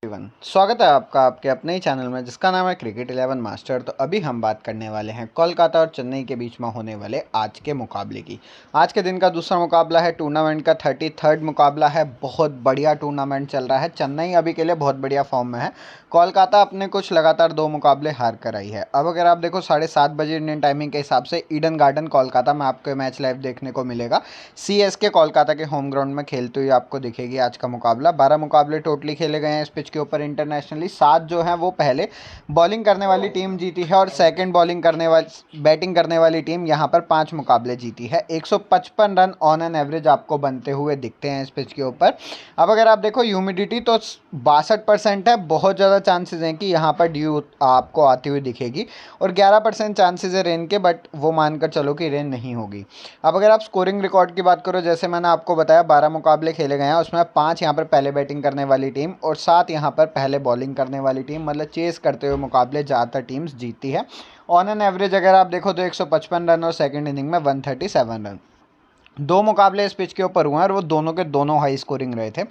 स्वागत है आपका आपके अपने ही चैनल में जिसका नाम है क्रिकेट 11 मास्टर। तो अभी हम बात करने वाले हैं कोलकाता और चेन्नई के बीच में होने वाले आज के मुकाबले की। आज के दिन का दूसरा मुकाबला है, टूर्नामेंट का 33rd मुकाबला है। बहुत बढ़िया टूर्नामेंट चल रहा है। चेन्नई अभी के लिए बहुत बढ़िया फॉर्म में है। कोलकाता अपने कुछ लगातार 2 मुकाबले हार कर आई है। अब अगर आप देखो 7:30 बजे इंडियन टाइमिंग के हिसाब से ईडन गार्डन कोलकाता में आपको मैच लाइव देखने को मिलेगा। सीएसके कोलकाता के होम ग्राउंड में खेलते हुए आपको दिखेगी आज का मुकाबला। 12 मुकाबले टोटली खेले गए हैं इस पिच के ऊपर इंटरनेशनली। 7 जो हैं वो पहले बॉलिंग करने वाली टीम जीती है और सेकंड बैटिंग करने वाली टीम यहाँ पर 5 मुकाबले जीती है। 155 रन ऑन एन एवरेज आपको बनते हुए दिखते हैं इस पिच के ऊपर। अब अगर आप देखो ह्यूमिडिटी तो 62% है। बहुत ज़्यादा चांसेस हैं कि यहाँ पर ड्यू आपको आती हुई दिखेगी और 11% चांसेस है रेन के, बट वो मानकर चलो कि रेन नहीं होगी। अब अगर आप स्कोरिंग रिकॉर्ड की बात करो, जैसे मैंने आपको बताया 12 मुकाबले खेले गए हैं, उसमें 5 यहाँ पर पहले बैटिंग करने वाली टीम और 7 यहाँ पर पहले बॉलिंग करने वाली टीम, मतलब चेस करते हुए मुकाबले ज़्यादातर टीम्स जीती है। ऑन एन एवरेज अगर आप देखो तो 155 रन और सेकंड इनिंग में 137 रन। 2 मुकाबले इस पिच के ऊपर हुए हैं और वो दोनों के दोनों हाई स्कोरिंग रहे थे।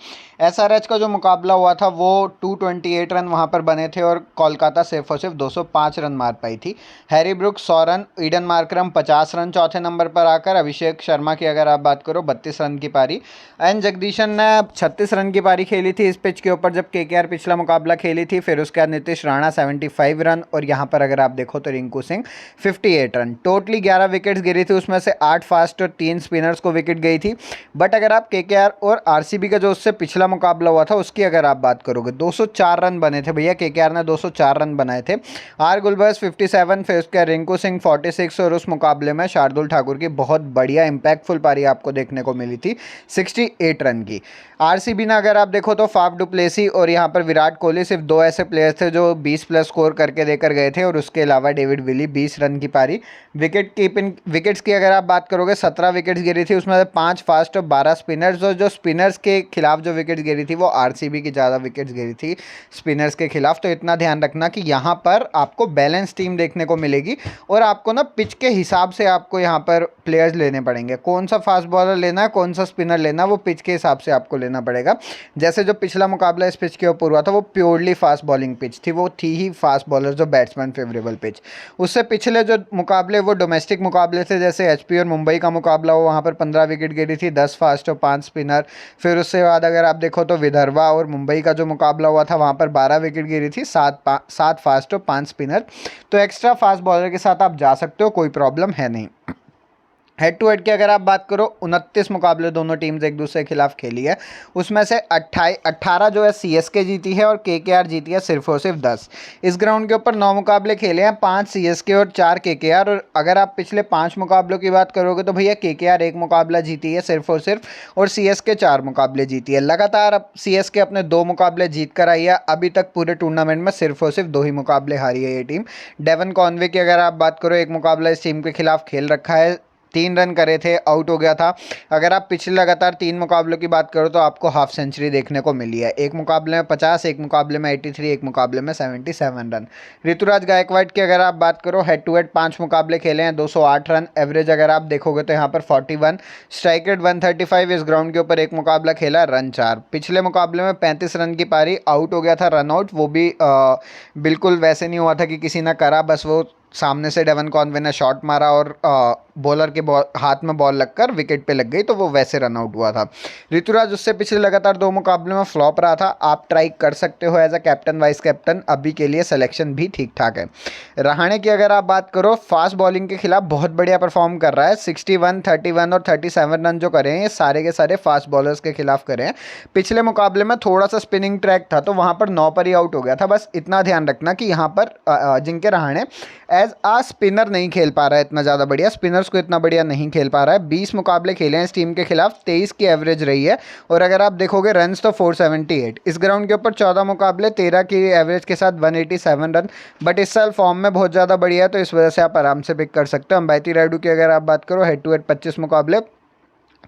एसआरएच का जो मुकाबला हुआ था वो 228 रन वहाँ पर बने थे और कोलकाता सिर्फ और सिर्फ 205 रन मार पाई थी। Harry brooks 100 run, Eden Markram 50 run चौथे नंबर पर आकर। अभिषेक शर्मा की अगर आप बात करो 32 रन की पारी। एन जगदीशन ने 36 रन की पारी खेली थी इस पिच के ऊपर जब केकेआर पिछला मुकाबला खेली थी। फिर उसके बाद नीतीश राणा 75 रन और यहाँ पर अगर आप देखो तो Rinku Singh 58 run. Totally 11 wickets गिरी थी, उसमें से 8 फास्ट और 3 स्पिनर को विकेट गई थी। बट अगर आप केकेआर और आरसीबी का जो उससे पिछला मुकाबला हुआ था उसकी अगर आप बात करोगे 204 रन बने थे भैया। केकेआर ने 204 रन बनाए थे। आर गुलबर्स 57, फिर उसके रिंकू सिंह 46 और उस मुकाबले में शार्दुल ठाकुर की बहुत बढ़िया इंपैक्टफुल पारी आपको देखने को मिली थी 68 रन की। आरसीबी ने अगर आप देखो तो फाफ डुप्लेसी और यहाँ पर विराट कोहली सिर्फ 2 ऐसे प्लेयर्स थे जो 20+ स्कोर करके देकर गए थे और उसके अलावा डेविड विली 20 रन की पारी। विकेट्स की अगर आप बात करोगे 17 विकेट्स गिरी थी, उसमें से 5 फास्ट और 12 स्पिनर्स। और जो स्पिनर्स के खिलाफ जो विकेट्स गिरी थी वो आरसीबी की ज़्यादा विकेट्स गिरी थी स्पिनर्स के खिलाफ। तो इतना ध्यान रखना कि यहाँ पर आपको बैलेंस टीम देखने को मिलेगी और आपको ना पिच के हिसाब से आपको यहाँ पर प्लेयर्स लेने पड़ेंगे। कौन सा फास्ट बॉलर लेना है, कौन सा स्पिनर लेना है, वो पिच के हिसाब से आपको लेना पड़ेगा। जैसे जो पिछला मुकाबला इस पिच के ऊपर हुआ था वो प्योरली फास्ट बॉलिंग पिच थी, वो थी ही फास्ट बॉलर जो बैट्समैन फेवरेबल पिच। उससे पिछले जो मुकाबले वो डोमेस्टिक मुकाबले थे, जैसे एचपी और मुंबई का मुकाबला हो, वहाँ पर 15 विकेट गिरी थी, 10 फास्ट और 5 स्पिनर। फिर उससे बाद अगर आप देखो तो विदर्भा और मुंबई का जो मुकाबला हुआ था वहाँ पर 12 विकेट गिरी थी, 7 फास्ट और 5 स्पिनर। तो एक्स्ट्रा फास्ट बॉलर के साथ आप जा सकते हो, कोई प्रॉब्लम है नहीं। हेड टू हेड की अगर आप बात करो 29 मुकाबले दोनों टीम्स एक दूसरे के खिलाफ खेली है, उसमें से 18 जो है सीएसके जीती है और केकेआर जीती है सिर्फ और सिर्फ 10। इस ग्राउंड के ऊपर 9 मुकाबले खेले हैं, 5 सीएसके और 4 केकेआर। और अगर आप पिछले 5 मुकाबलों की बात करोगे तो भैया केकेआर 1 मुकाबला जीती है सिर्फ और सीएसके 4 मुकाबले जीती है। लगातार अब सीएसके अपने 2 मुकाबले जीत कर आई है। अभी तक पूरे टूर्नामेंट में सिर्फ और सिर्फ 2 ही मुकाबले हारी है ये टीम। डेवन कॉनवे की अगर आप बात करो 1 मुकाबला इस टीम के खिलाफ खेल रखा है, 3 रन करे थे, आउट हो गया था। अगर आप पिछले लगातार 3 मुकाबलों की बात करो तो आपको हाफ सेंचुरी देखने को मिली है। 1 मुकाबले में 50, 1 मुकाबले में 83, 1 मुकाबले में 77 रन। ऋतुराज गायकवाड़ की अगर आप बात करो हेड टू हेड 5 मुकाबले खेले हैं, 208 रन। एवरेज अगर आप देखोगे तो यहाँ पर 41, स्ट्राइक रेट 135। इस ग्राउंड के ऊपर 1 मुकाबला खेला, रन 4। पिछले मुकाबले में 35 रन की पारी, आउट हो गया था, रन आउट। वो भी बिल्कुल वैसे नहीं हुआ था कि किसी ने करा, बस वो सामने से डेवन कॉनवे ने शॉट मारा और बॉलर के हाथ में बॉल लगकर विकेट पे लग गई, तो वो वैसे रन आउट हुआ था। ऋतुराज उससे पिछले लगातार 2 मुकाबले में फ्लॉप रहा था। आप ट्राई कर सकते हो as a captain vice captain, अभी के लिए सिलेक्शन भी ठीक ठाक है। रहाणे की अगर आप बात करो फास्ट बॉलिंग के खिलाफ बहुत बढ़िया परफॉर्म कर रहा है। 61, 31 और 37 रन जो करे हैं ये सारे के सारे फास्ट बॉलर्स के खिलाफ करे हैं। पिछले मुकाबले में थोड़ा सा स्पिनिंग ट्रैक था तो वहाँ पर 9 पर ही आउट हो गया था। बस इतना ध्यान रखना कि यहाँ पर अजिंक्य रहाणे एज आ स्पिनर नहीं खेल पा रहा है इतना ज़्यादा बढ़िया, स्पिनर्स को इतना बढ़िया नहीं खेल पा रहा है। 20 मुकाबले खेले हैं इस टीम के खिलाफ, 23 की एवरेज रही है और अगर आप देखोगे रन्स तो 478। इस ग्राउंड के ऊपर 14 मुकाबले 13 की एवरेज के साथ 187 रन। बट इस साल फॉर्म में बहुत ज़्यादा बढ़िया है तो इस वजह से आप आराम से पिक कर सकते हो। अंबाती रायडू की अगर आप बात करो हेड टू हेड 25 मुकाबले,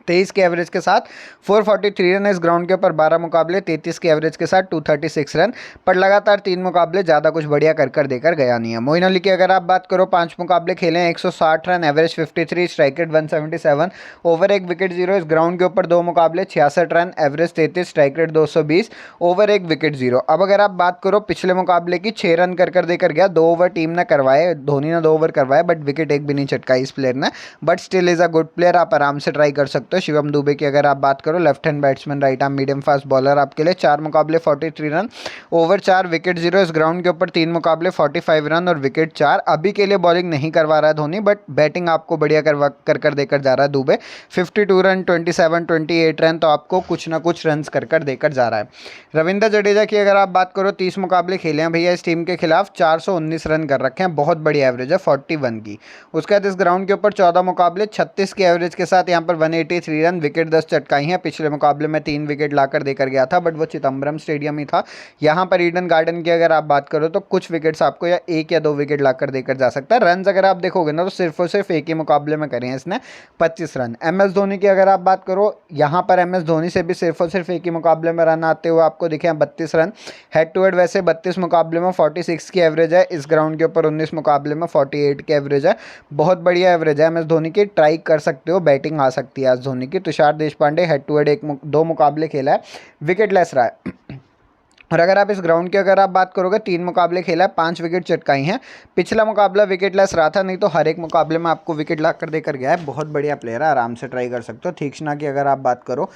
23 के एवरेज के साथ 443 रन इस ग्राउंड के ऊपर 12 मुकाबले, 33 के एवरेज के साथ 236 रन, पर लगातार 3 मुकाबले ज़्यादा कुछ बढ़िया कर देकर गया नहीं है। मोइन अली की अगर आप बात करो 5 मुकाबले खेले हैं, 160 run, average 53, strike rate 177, over 1 wicket 0 इस ग्राउंड के ऊपर 2 मुकाबले, 66 run, average 33, strike rate 220, over 1 wicket 0। अब अगर आप बात करो पिछले मुकाबले की, 6 रन कर देकर गया, 2 ओवर टीम ने करवाए, धोनी ने 2 ओवर करवाए, बट विकेट एक भी नहीं चटकाई इस प्लेयर ने, but still is a good player, आप आराम से ट्राई कर सकते हो। शिवम दुबे की अगर आप बात करो, left hand batsman, right arm medium fast bowler आपके लिए, 4 मुकाबले 43 रन, ओवर 4 विकेट 0 इस ग्राउंड के ऊपर, 3 मुकाबले 45 रन और विकेट 4। अभी के लिए बॉलिंग नहीं करवा रहा है धोनी, बट बैटिंग आपको बढ़िया कर देकर जा रहा है दुबे। 52 रन, 27, 28 रन, तो आपको कुछ ना कुछ रन कर देकर जा रहा है। रविंद्र जडेजा की अगर आप बात करो, 30 मुकाबले खेले हैं भैया इस टीम के खिलाफ, 419 रन कर रखे हैं, बहुत बड़ी एवरेज है 41 की। उसके बाद इस ग्राउंड के ऊपर 14 मुकाबले, 36 के एवरेज के साथ यहाँ पर 183 रन, विकेट 10 चटकाई हैं। पिछले मुकाबले में 3 विकेट लाकर देकर गया था, बट वो चिदम्बरम स्टेडियम ही था। यहाँ पर ईडन गार्डन की अगर आप बात करो तो कुछ विकेट्स आपको या 1 या 2 विकेट लाकर देकर जा सकता है। रन अगर आप देखोगे ना तो सिर्फ और सिर्फ एक ही मुकाबले में करे हैं इसने 25 रन। MS धोनी की अगर आप बात करो, यहाँ पर MS धोनी से भी सिर्फ और सिर्फ एक ही मुकाबले में रन आते हुए आपको दिखे हैं 32 रन। हेड टू हेड वैसे 32 मुकाबले में 46 की एवरेज है, इस ग्राउंड के ऊपर 19 मुकाबले में 48 की एवरेज है, बहुत बढ़िया एवरेज है MS धोनी की। ट्राई कर सकते हो, बैटिंग आ सकती है आज धोनी की। Tushar Deshpande head to head 2 मुकाबले खेला है, विकेट लेस रहा है। और अगर आप इस ग्राउंड की अगर आप बात करोगे, 3 मुकाबले खेला है, 5 विकेट चटकाई हैं। पिछला मुकाबला विकेट लेस रहा था, नहीं तो हर एक मुकाबले में आपको विकेट ला कर देकर गया है। बहुत बढ़िया प्लेयर है, आराम से ट्राई कर सकते हो। तीक्ष्णा की अगर आप बात करो,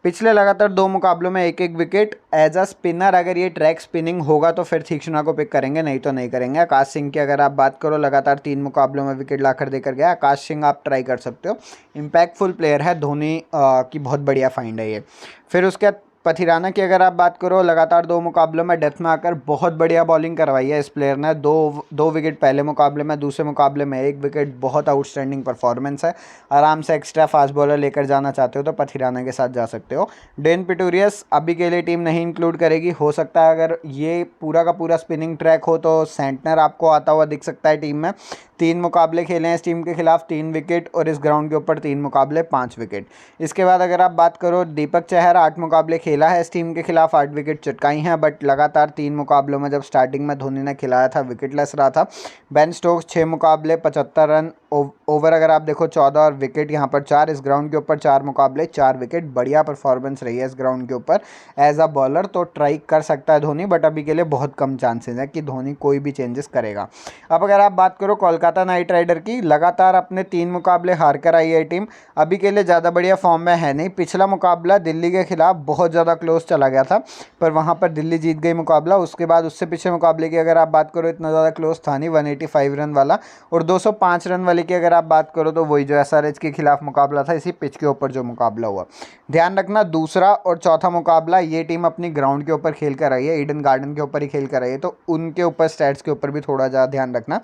पिछले लगातार 2 मुकाबलों में 1-1 विकेट। एज अ स्पिनर अगर ये ट्रैक स्पिनिंग होगा तो फिर तीक्ष्णा को पिक करेंगे, नहीं तो नहीं करेंगे। आकाश सिंह की अगर आप बात करो, लगातार 3 मुकाबलों में विकेट लाकर देकर गया। आकाश सिंह आप ट्राई कर सकते हो, इम्पैक्टफुल प्लेयर है, धोनी की बहुत बढ़िया फाइंड है ये। फिर उसके बाद पथिराना की अगर आप बात करो, लगातार 2 मुकाबलों में डेथ में आकर बहुत बढ़िया बॉलिंग करवाई है इस प्लेयर ने। दो विकेट पहले मुकाबले में, दूसरे मुकाबले में 1 विकेट, बहुत आउटस्टैंडिंग परफॉर्मेंस है। आराम से एक्स्ट्रा फास्ट बॉलर लेकर जाना चाहते हो तो पथिराना के साथ जा सकते हो। डेन पिटूरियस अभी के लिए टीम नहीं इंक्लूड करेगी, हो सकता है अगर ये पूरा का पूरा स्पिनिंग ट्रैक हो तो सेंटनर आपको आता हुआ दिख सकता है टीम में। 3 मुकाबले खेले हैं इस टीम के खिलाफ, 3 विकेट, और इस ग्राउंड के ऊपर 3 मुकाबले 5 विकेट। इसके बाद अगर आप बात करो, दीपक चहर 8 मुकाबले खेला है इस टीम के खिलाफ, 8 विकेट चटकाई हैं, बट लगातार 3 मुकाबलों में जब स्टार्टिंग में धोनी ने खिलाया था विकेट लेस रहा था। बेन स्टोक्स 6 मुकाबले 75 रन, ओवर अगर आप देखो 14 और विकेट यहाँ पर 4। इस ग्राउंड के ऊपर 4 मुकाबले 4 विकेट, बढ़िया परफॉर्मेंस रही है इस ग्राउंड के ऊपर एज अ बॉलर, तो ट्राई कर सकता है धोनी, बट अभी के लिए बहुत कम चांसेस है कि धोनी कोई भी चेंजेस करेगा। अब अगर आप बात करो कोलकाता नाइट राइडर की, लगातार अपने 3 मुकाबले हार कर आई है टीम, अभी के लिए ज़्यादा बढ़िया फॉर्म में है नहीं। पिछला मुकाबला दिल्ली के खिलाफ बहुत ज़्यादा क्लोज चला गया था, पर वहाँ पर दिल्ली जीत गई मुकाबला। उसके बाद उससे पिछले मुकाबले की अगर आप बात करो, इतना ज़्यादा क्लोज था नहीं, 185 रन वाला, और 205 रन वाले की अगर आप बात करो तो वही जो SRH के खिलाफ मुकाबला था, इसी पिच के ऊपर जो मुकाबला हुआ। ध्यान रखना, दूसरा और चौथा मुकाबला ये टीम अपनी ग्राउंड के ऊपर खेल कर आई है, ईडन गार्डन के ऊपर ही खेल कर आई है, तो उनके ऊपर स्टैट्स के ऊपर भी थोड़ा ज़्यादा ध्यान रखना।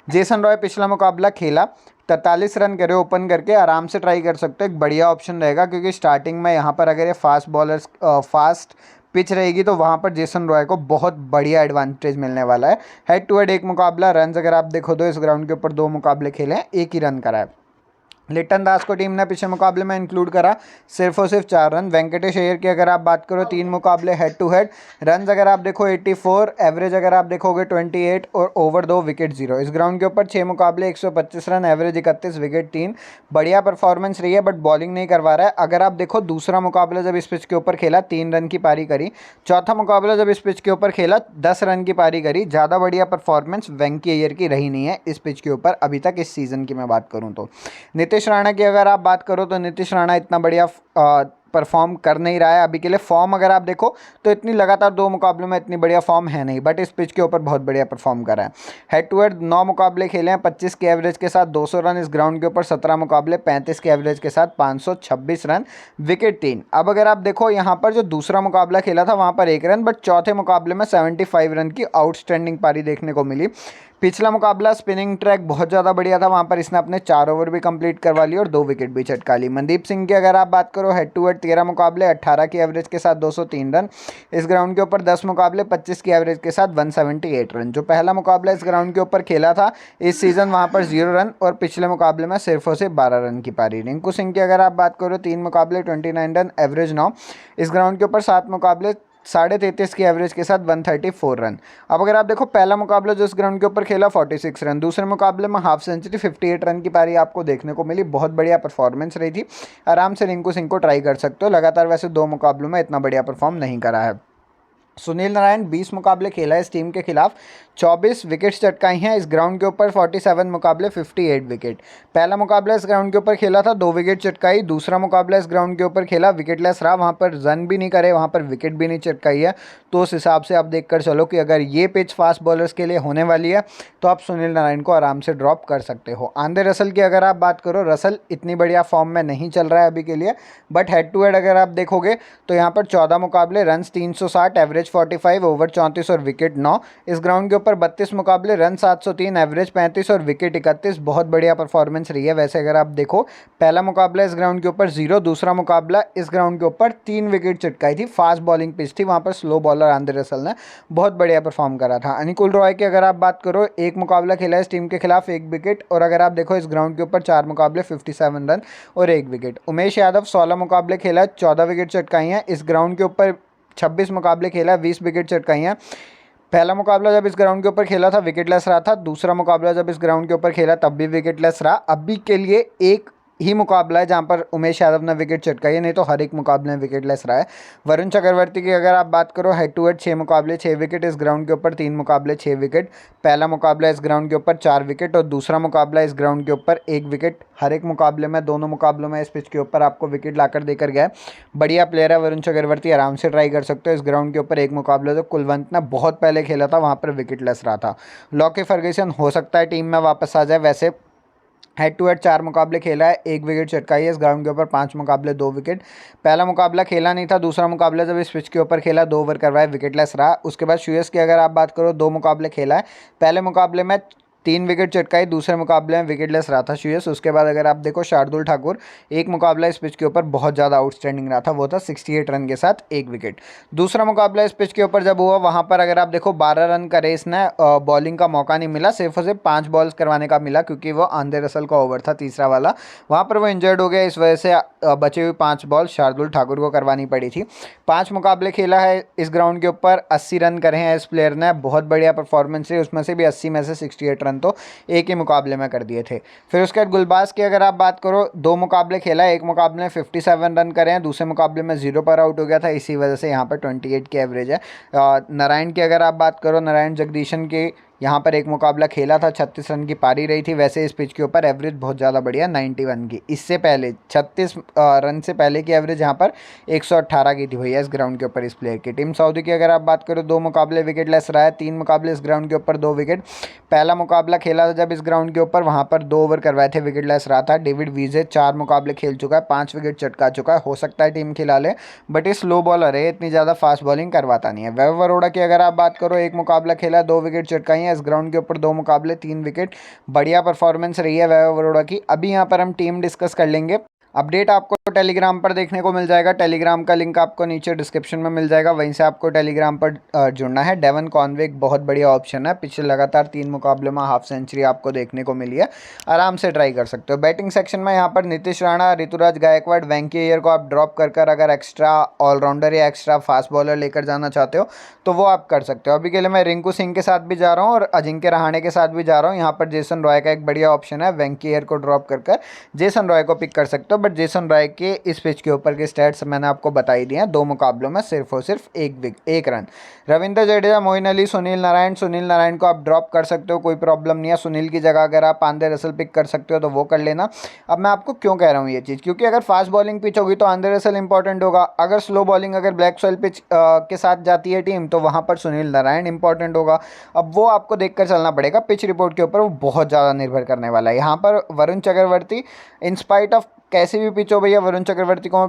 जेसन रॉय पिछला मुकाबला खेला, 43 रन करे ओपन करके, आराम से ट्राई कर सकते हो, एक बढ़िया ऑप्शन रहेगा, क्योंकि स्टार्टिंग में यहाँ पर अगर ये फास्ट बॉलर्स फास्ट पिच रहेगी तो वहाँ पर जेसन रॉय को बहुत बढ़िया एडवांटेज मिलने वाला है। हेड टू हेड 1 मुकाबला, रन अगर आप देखो तो इस ग्राउंड के ऊपर 2 मुकाबले खेले हैं, 1 ही रन करा है। लिटन दास को टीम ने पिछले मुकाबले में इंक्लूड करा, सिर्फ और सिर्फ 4 रन। वेंकटेश अय्यर की अगर आप बात करो, 3 मुकाबले हेड टू हेड, रन अगर आप देखो 84, एवरेज अगर आप देखोगे 28, और ओवर 2 विकेट 0। इस ग्राउंड के ऊपर 6 मुकाबले 125 रन, एवरेज 31, विकेट 3, बढ़िया परफॉर्मेंस रही है, बट बॉलिंग नहीं करवा रहा है। अगर आप देखो दूसरा मुकाबला जब इस पिच के ऊपर खेला 3 रन की पारी करी, चौथा मुकाबला जब इस पिच के ऊपर खेला 10 रन की पारी करी। ज़्यादा बढ़िया परफॉर्मेंस वेंकी अय्यर की रही नहीं है इस पिच के ऊपर अभी तक, इस सीज़न की मैं बात करूँ तो। नीतीश राणा की अगर आप बात करो तो नीतीश राणा इतना बढ़िया परफॉर्म कर नहीं रहा है अभी के लिए। फॉर्म अगर आप देखो तो इतनी लगातार 2 मुकाबलों में इतनी बढ़िया फॉर्म है नहीं, बट इस पिच के ऊपर बहुत बढ़िया परफॉर्म कर रहा है। हेड टू हेड 9 मुकाबले खेले हैं, 25 के एवरेज के साथ 200 रन। इस ग्राउंड के ऊपर 17 मुकाबले 35 के एवरेज के साथ 526 रन, विकेट 3। अब अगर आप देखो यहाँ पर जो दूसरा मुकाबला खेला था वहाँ पर 1 रन, बट चौथे मुकाबले में 75 रन की आउटस्टैंडिंग पारी देखने को मिली। पिछला मुकाबला स्पिनिंग ट्रैक बहुत ज़्यादा बढ़िया था, वहाँ पर इसने अपने 4 ओवर भी कंप्लीट करवा लिए और 2 विकेट भी चटका ली। मनदीप सिंह की अगर आप बात करो, हेड टू हेड 13 मुकाबले 18 की एवरेज के साथ 203 रन। इस ग्राउंड के ऊपर 10 मुकाबले 25 की एवरेज के साथ 178 रन। जो पहला मुकाबला इस ग्राउंड के ऊपर खेला था इस सीज़न, वहाँ पर 0 रन और पिछले मुकाबले में सिर्फ और सिर्फ 12 रन की पारी। रिंकू सिंह की अगर आप बात करो 3 मुकाबले 29 रन, एवरेज 9। इस ग्राउंड के ऊपर 7 मुकाबले 33.5 की एवरेज के साथ 134 रन। अब अगर आप देखो पहला मुकाबला जो इस ग्राउंड के ऊपर खेला 46 रन, दूसरे मुकाबले में हाफ सेंचुरी 58 रन की पारी आपको देखने को मिली। बहुत बढ़िया परफॉर्मेंस रही थी। आराम से रिंकू सिंह को ट्राई कर सकते हो। लगातार वैसे 2 मुकाबलों में इतना बढ़िया परफॉर्म नहीं करा है। सुनील नारायण 20 मुकाबले खेला है इस टीम के खिलाफ, 24 विकेट्स चटकाई हैं। इस ग्राउंड के ऊपर 47 मुकाबले 58 विकेट। पहला मुकाबला इस ग्राउंड के ऊपर खेला था, 2 विकेट चटकाई। दूसरा मुकाबला इस ग्राउंड के ऊपर खेला, विकेटलेस रहा, वहाँ पर रन भी नहीं करे, वहाँ पर विकेट भी नहीं चटकाई है। तो उस हिसाब से आप देख कर चलो कि अगर ये पिच फास्ट बॉलर्स के लिए होने वाली है तो आप सुनील नारायण को आराम से ड्रॉप कर सकते हो। आंद्रे रसल की अगर आप बात करो, रसल इतनी बढ़िया फॉर्म में नहीं चल रहा है अभी के लिए, बट हेड टू हेड अगर आप देखोगे तो यहाँ पर 14 मुकाबले, रन 360, एवरेज 45, ओवर 34 और विकेट 9। इस ग्राउंड के ऊपर 32 मुकाबले, रन 703, एवरेज 35 और विकेट 31। बहुत बढ़िया परफॉर्मेंस रही है। वैसे अगर आप देखो पहला मुकाबला इस ग्राउंड के ऊपर 0, दूसरा मुकाबला इस ग्राउंड के ऊपर 3 विकेट चटकाई थी। फास्ट बॉलिंग पिच थी, वहाँ पर स्लो बॉलर आंद्रे रसल ने बहुत बढ़िया परफॉर्म करा था। अनुकूल रॉय की अगर आप बात करो, 1 मुकाबला खेला इस टीम के खिलाफ, 1 विकेट। और अगर आप देखो इस ग्राउंड के ऊपर 4 मुकाबले 57 रन और 1 विकेट। उमेश यादव 16 मुकाबले खेला, 14 विकेट चटकाई हैं। इस ग्राउंड के ऊपर 26 मुकाबले खेला, 20 विकेट चटकाई हैं। पहला मुकाबला जब इस ग्राउंड के ऊपर खेला था विकेटलेस रहा था, दूसरा मुकाबला जब इस ग्राउंड के ऊपर खेला तब भी विकेटलेस रहा। अभी के लिए एक ही मुकाबला है जहां पर उमेश यादव ने विकेट चटकाई है, नहीं तो हर एक मुकाबले में विकेटलेस रहा है। वरुण चक्रवर्ती की अगर आप बात करो, हेड टू हेड 6 मुकाबले 6 विकेट, इस ग्राउंड के ऊपर 3 मुकाबले 6 विकेट। पहला मुकाबला इस ग्राउंड के ऊपर 4 विकेट और दूसरा मुकाबला इस ग्राउंड के ऊपर 1 विकेट। हर एक मुकाबले में, दोनों मुकाबलों में इस पिच के ऊपर आपको विकेट लाकर देकर गया है। बढ़िया प्लेयर है वरुण चक्रवर्ती, आराम से ट्राई कर सकते हो। इस ग्राउंड के ऊपर एक मुकाबला तो कुलवंत ने बहुत पहले खेला था, वहाँ पर विकेटलेस रहा था। लॉकी फर्ग्यूसन हो सकता है टीम में वापस आ जाए। वैसे हेड टू हेड 4 मुकाबले खेला है, 1 विकेट चटकाई है। इस ग्राउंड के ऊपर 5 मुकाबले 2 विकेट। पहला मुकाबला खेला नहीं था, दूसरा मुकाबला जब इस पिच के ऊपर खेला 2 ओवर करवाए, विकेटलेस रहा। उसके बाद श्रेयस की अगर आप बात करो, 2 मुकाबले खेला है, पहले मुकाबले में 3 विकेट चटकाई, दूसरे मुकाबले में विकेटलेस रहा था श्रेयस। उसके बाद अगर आप देखो शार्दुल ठाकुर, 1 मुकाबला इस पिच के ऊपर बहुत ज़्यादा आउटस्टैंडिंग रहा था, वो था 68 रन के साथ 1 विकेट। दूसरा मुकाबला इस पिच के ऊपर जब हुआ, वहाँ पर अगर आप देखो 12 रन का रेस ने बॉलिंग का मौका नहीं मिला, सिर्फ और सिर्फ 5 बॉल्स करवाने का मिला, क्योंकि वो आंद्रे रसल का ओवर था तीसरा वाला, वहाँ पर वो इंजर्ड हो गया। इस वजह से बचे हुए 5 बॉल शार्दुल ठाकुर को करवानी पड़ी थी। 5 मुकाबले खेला है इस ग्राउंड के ऊपर, 80 रन करे हैं इस प्लेयर ने, बहुत बढ़िया परफॉर्मेंस है। उसमें से भी 80 में से 68 रन तो एक ही मुकाबले में कर दिए थे। फिर उसके बाद गुलबाज की अगर आप बात करो, 2 मुकाबले खेला है, एक मुकाबले में 57 रन करे हैं, दूसरे मुकाबले में 0 पर आउट हो गया था, इसी वजह से यहाँ पर 28 की एवरेज है। नारायण की अगर आप बात करो, नारायण जगदीशन की यहाँ पर एक मुकाबला खेला था, 36 रन की पारी रही थी। वैसे इस पिच के ऊपर एवरेज बहुत ज़्यादा बढ़िया, 91 की। इससे पहले 36 रन से पहले की एवरेज यहाँ पर 118 की थी भैया इस ग्राउंड के ऊपर इस प्लेयर की। टीम सऊदी की अगर आप बात करो, 2 मुकाबले विकेटलेस रहा है, 3 मुकाबले इस ग्राउंड के ऊपर 2 विकेट। पहला मुकाबला खेला था जब इस ग्राउंड के ऊपर, वहाँ पर 2 ओवर करवाए थे, विकेटलेस रहा था। डेविड विजे 4 मुकाबले खेल चुका है, 5 विकेट चटका चुका है। हो सकता है टीम खिला ले, बट ये स्लो बॉलर है, इतनी ज़्यादा फास्ट बॉलिंग करवाता नहीं है। वैभव अरोड़ा की अगर आप बात करो, 1 मुकाबला खेला, 2 विकेट चटकाई हैं। इस ग्राउंड के ऊपर 2 मुकाबले 3 विकेट। बढ़िया परफॉर्मेंस रही है वैभव अरोड़ा की। अभी यहाँ पर हम टीम डिस्कस कर लेंगे। अपडेट आपको टेलीग्राम पर देखने को मिल जाएगा, टेलीग्राम का लिंक आपको नीचे डिस्क्रिप्शन में मिल जाएगा, वहीं से आपको टेलीग्राम पर जुड़ना है। डेवन कॉनवे एक बहुत बढ़िया ऑप्शन है, पिछले लगातार 3 मुकाबले में हाफ सेंचुरी आपको देखने को मिली है, आराम से ट्राई कर सकते हो। बैटिंग सेक्शन में यहाँ पर नीतीश राणा, ऋतुराज गायकवाड़, वेंकी अय्यर को आप ड्रॉप कर अगर एक्स्ट्रा ऑलराउंडर या एक्स्ट्रा फास्ट बॉलर लेकर जाना चाहते हो तो वो आप कर सकते हो। अभी के लिए मैं रिंकू सिंह के साथ भी जा रहा हूँ और अजिंक्य रहाणे के साथ भी जा रहा हूँ। यहाँ पर जेसन रॉय का एक बढ़िया ऑप्शन है, वेंकी अय्यर को ड्रॉप कर जेसन रॉय को पिक कर सकते हो, बट जेसन रॉय के इस पिच के ऊपर के स्टैट्स मैंने आपको बताई दिए हैं। 2 मुकाबलों में सिर्फ और सिर्फ 1 रन। रविंद्र जडेजा, मोइन अली, सुनील नारायण को आप ड्रॉप कर सकते हो, कोई प्रॉब्लम नहीं है। सुनील की जगह अगर आप आंद्रे रसल पिक कर सकते हो तो वो कर लेना। अब मैं आपको क्यों कह रहा हूँ ये चीज़, क्योंकि अगर फास्ट बॉलिंग पिच होगी तो आंद्रे रसल इंपॉर्टेंट होगा, अगर स्लो बॉलिंग अगर ब्लैक सॉइल पिच के साथ जाती है टीम तो वहाँ पर सुनील नारायण इंपॉर्टेंट होगा। अब वो आपको देखकर चलना पड़ेगा, पिच रिपोर्ट के ऊपर वो बहुत ज़्यादा निर्भर करने वाला है। यहाँ पर वरुण चक्रवर्ती, इंस्पाइट ऑफ कैसे भी पिच हो भैया, वरुण चक्रवर्ती को मैं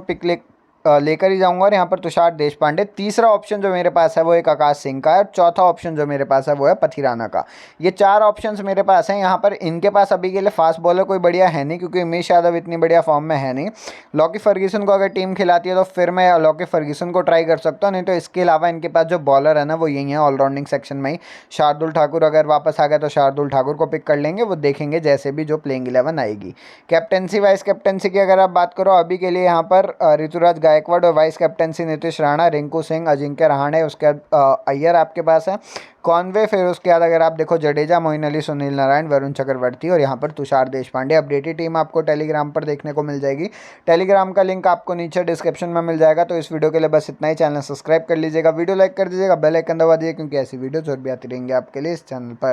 लेकर ही जाऊंगा और यहाँ पर तुषार देशपांडे। तीसरा ऑप्शन जो मेरे पास है वो एक आकाश सिंह का है और चौथा ऑप्शन जो मेरे पास है वो है पथिराना का। ये 4 ऑप्शंस मेरे पास हैं। यहाँ पर इनके पास अभी के लिए फास्ट बॉलर कोई बढ़िया है नहीं, क्योंकि उमेश यादव इतनी बढ़िया फॉर्म में है नहीं। लॉकी फर्ग्यूसन को अगर टीम खिलाती है तो फिर मैं लॉकी फर्ग्यूसन को ट्राई कर सकता हूँ, नहीं तो इसके अलावा इनके पास जो बॉलर है ना वो यही है ऑलराउंडिंग सेक्शन में ही। शार्दुल ठाकुर अगर वापस आ गया तो शार्दुल ठाकुर को पिक कर लेंगे, वो देखेंगे जैसे भी जो प्लेइंग 11 आएगी। कैप्टेंसी वाइस कैप्टेंसी की अगर आप बात करो अभी के लिए यहाँ पर ऋतुराज गायकवाड़ और वाइस कैप्टेंसी नीतीश राणा, रिंकू सिंह, अजिंक्य रहाणे, उसके बाद अय्यर आपके पास है, कॉनवे, फिर उसके बाद अगर आप देखो जडेजा, मोइन अली, सुनील नारायण, वरुण चक्रवर्ती और यहाँ पर तुषार देशपांडे। अपडेटेड टीम आपको टेलीग्राम पर देखने को मिल जाएगी। टेलीग्राम का लिंक आपको नीचे डिस्क्रिप्शन में मिल जाएगा। तो इस वीडियो के लिए बस इतना ही। चैनल सब्सक्राइब कर लीजिएगा, वीडियो लाइक कर दीजिएगा, बेल आइकन दबा दीजिए, क्योंकि ऐसी वीडियो जरूर भी आती रहेंगी आपके लिए इस चैनल पर।